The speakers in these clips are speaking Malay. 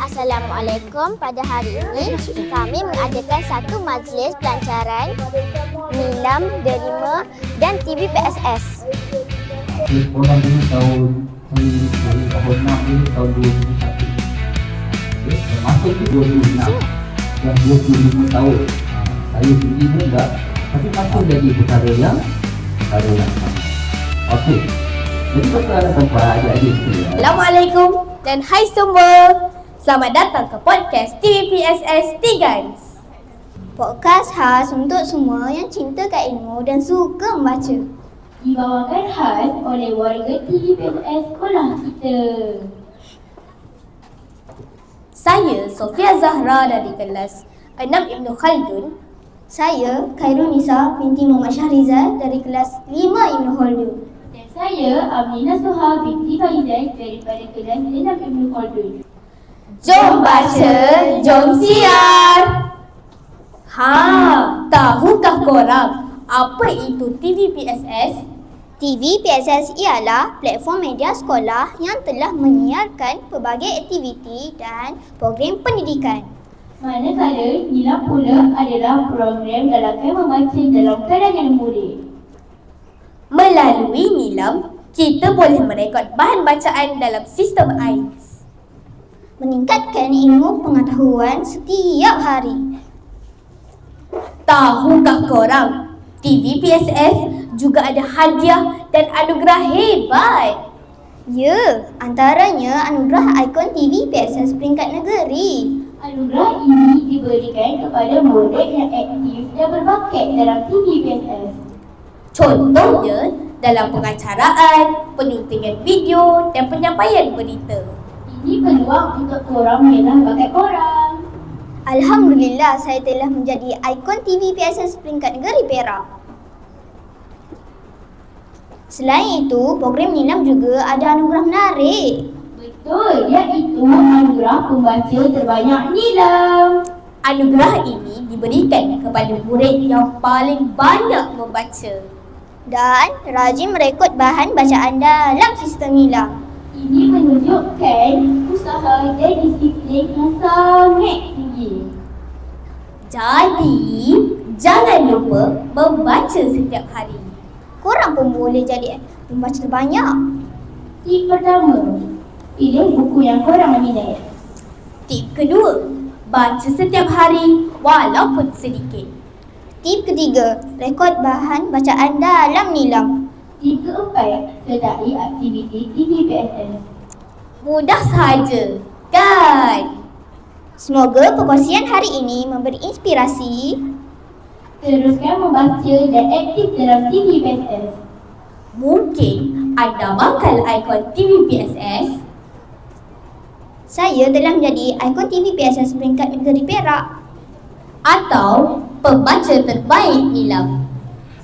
Assalamualaikum. Pada hari ini kami mengadakan satu majlis pelancaran Nilam, Derima dan TV PSS. Sekolah dulu tahun 6 dulu tahun 2001. Masuk ke 26 dan 25 tahun. Saya tinggi muda tapi masih jadi perkara yang sama. Okey. Jadi perkara tempat adik-adik sekalian. Assalamualaikum dan hai semua. Selamat datang ke podcast TVPSS Tigans. Podcast khas untuk semua yang cinta kat ilmu dan suka membaca. Dibawakan khas oleh warga TVPSS sekolah kita. Saya Sofia Zahra dari kelas 6 Ibnu Khaldun. Saya Khairul Nisa binti Muhammad Syahrizal dari kelas 5 Ibnu Khaldun. Dan saya Aminah Suha binti Faizal daripada kelas 6 Ibnu Khaldun. Jom baca, jom siar. Tahukah korang apa itu TVPSS? TV PSS ialah platform media sekolah yang telah menyiarkan pelbagai aktiviti dan program pendidikan. Manakala Nilam pula adalah program galakan membaca dalam kalangan murid. Melalui Nilam, kita boleh merekod bahan bacaan dalam sistem AIS. Meningkatkan ilmu pengetahuan setiap hari. Tahukah korang, TVPSS juga ada hadiah dan anugerah hebat. Ya, antaranya anugerah ikon TV PSS peringkat negeri. Anugerah ini diberikan kepada murid yang aktif dan berbakat dalam TVPSS. Contohnya dalam pengacaraan, penyuntingan video dan penyampaian berita. Ini peluang untuk korang mengenal bakat korang. Alhamdulillah, saya telah menjadi ikon TV PSS peringkat negeri Perak. Selain itu, program Nilam juga ada anugerah menarik. Betul, iaitu anugerah pembaca terbanyak Nilam. Anugerah ini diberikan kepada murid yang paling banyak membaca Dan rajin merekod bahan bacaan dalam sistem Nilam. Ini menunjukkan usaha dan disiplin yang sangat tinggi. Jadi, jangan lupa membaca setiap hari. Korang pun boleh jadi pembaca terbanyak. Tip pertama, pilih buku yang korang minat. Tip kedua, baca setiap hari walaupun sedikit. Tip ketiga, rekod bahan bacaan dalam Nilam. Tip keempat, sertai aktiviti TVPSS. Mudah sahaja, kan? Semoga perkongsian hari ini memberi inspirasi. Teruskan membaca dan aktif dalam TVPSS. Mungkin anda bakal ikon TVPSS. Saya telah menjadi ikon TV PSS peringkat negeri Perak. Atau pembaca terbaik Nilam.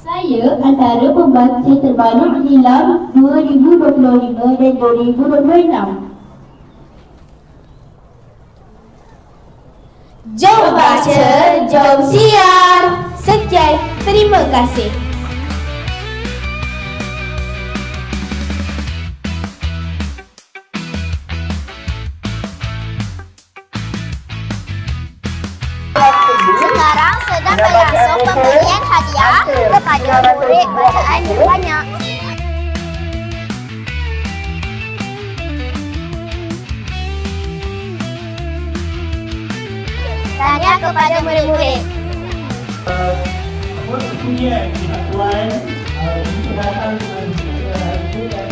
Saya antara pembaca terbanyak Nilam 2025 dan 2026. Jom baca, jom siar. Sekian, terima kasih. Sekarang sedang berlangsung pemberian hadiah kepada murid bacaan terbanyak. Tanya kepada murid-murid. Apa sebenarnya pihak Tuan ini datang dengan hari ini dan